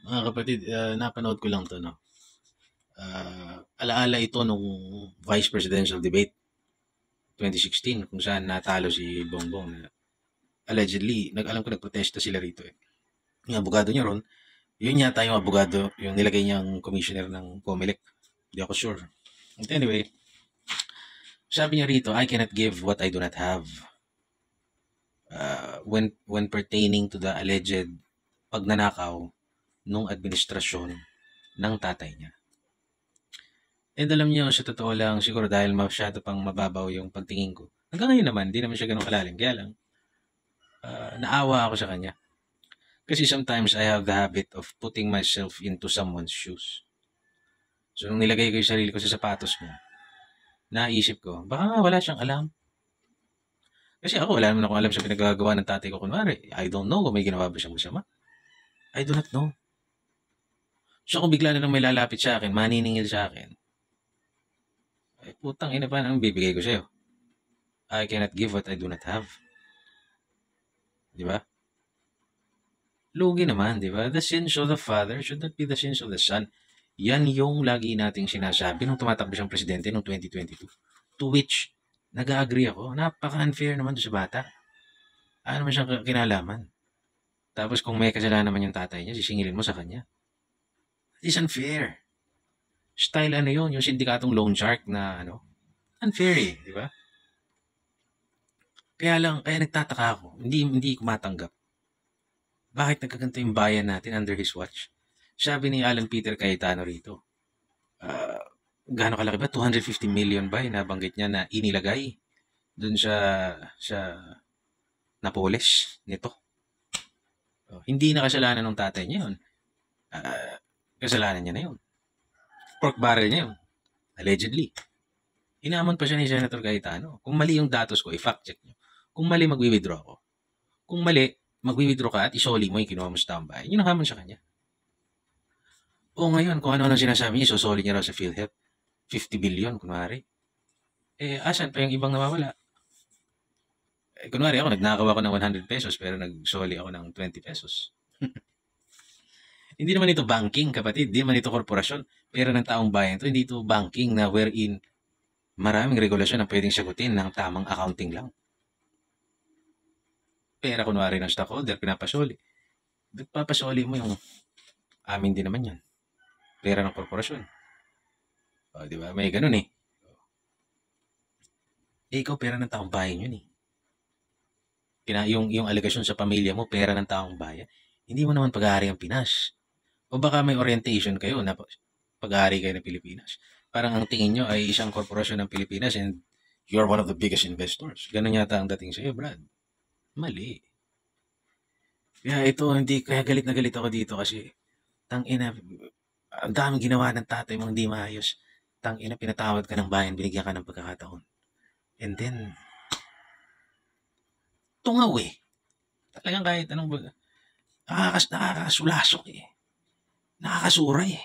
Mga kapatid, napanood ko lang 'to 'no. Alaala ito nung vice presidential debate 2016 kung saan natalo si Bongbong na allegedly, alam ko nagprotesta sila rito eh. Yung abogado niya ron, yun yata yung abogado, yung nilagay niyang commissioner ng COMELEC. Hindi ako sure. But anyway, sabi niya rito, I cannot give what I do not have. When pertaining to the alleged pagnanakaw nung administrasyon ng tatay niya. And alam niyo, sa totoo lang, siguro dahil masyado pang mababaw yung pagtingin ko. Hanggang ngayon naman, hindi naman siya ganun kalalim. Kaya lang, naawa ako sa kanya. Kasi sometimes I have the habit of putting myself into someone's shoes. So, nung nilagay ko yung sarili ko sa sapatos niya, naisip ko, baka nga wala siyang alam. Kasi ako, wala naman ako alam sa pinagagawa ng tatay ko. Kunwari, I don't know kung may ginawa ba siyang masama. I do not know. So, kung bigla na lang may lalapit sa akin, maniningil sa akin, ay putang ina pa, anong bibigay ko sa'yo? I cannot give what I do not have. Di ba? Lugi naman, di ba? The sins of the father should not be the sins of the son. Yan yung lagi nating sinasabi nung tumatakbo siyang presidente noong 2022. To which, nag-agree ako, napaka-unfair naman doon sa bata. Ano naman siyang kinalaman? Tapos kung may kasalanan naman yung tatay niya, sisingilin mo sa kanya. It is unfair. Style ano yun, yung sindikatong loan shark na ano, unfair eh, di ba? Kaya nagtataka ako, hindi ko matanggap. Bakit nagkaganto yung bayan natin under his watch? Sabi ni Alan Peter Cayetano rito, gaano kalaki ba? 250 million ba? Nabanggit niya na inilagay dun sa Napoles nito. Hindi na kasalanan ng tatay niya yun. Kasalanan niya na yun. Pork barrel niya yun. Allegedly. Hinamon pa siya ni Senator Cayetano. Kung mali yung datos ko, i-fact check niyo. Kung mali, magwi-withdraw ako. Kung mali, magwi-withdraw ka at isoli mo yung kinuha mo sa tambahay. Yun ang hamon sa kanya. O ngayon, kung ano-ano sinasabi niya, isosoli niya raw sa PhilHealth. 50 billion, kunwari. Asan pa yung ibang nawawala? Kunwari ako, nagnakaw ako ng 100 pesos pero nagsoli ako ng 20 pesos. Hindi naman ito banking, kapatid. Hindi naman ito korporasyon. Pera ng taong bayan ito. Hindi ito banking na wherein maraming regulasyon ang pwedeng sagutin ng tamang accounting lang. Pera kunwari ng stockholder, pinapasoli. Papasoli mo yung amin din naman yan. Pera ng korporasyon. O, di ba? May ganun eh. Ikaw, pera ng taong bayan yun eh. Yung alegasyon sa pamilya mo, pera ng taong bayan. Hindi mo naman pag-aari ang Pinas. O baka may orientation kayo na pag-aari kayo ng Pilipinas. Parang ang tingin nyo ay isang korporasyon ng Pilipinas and you're one of the biggest investors. Ganun yata ang dating sa'yo, Brad. Mali. Kaya galit na galit ako dito kasi tangina, ang daming ginawa ng tatay mo hindi maayos. Tangina, pinatawad ka ng bayan, binigyan ka ng pagkakataon. And then, tungaw eh. Talagang kahit anong nakakasulasok eh. Nakakasura eh.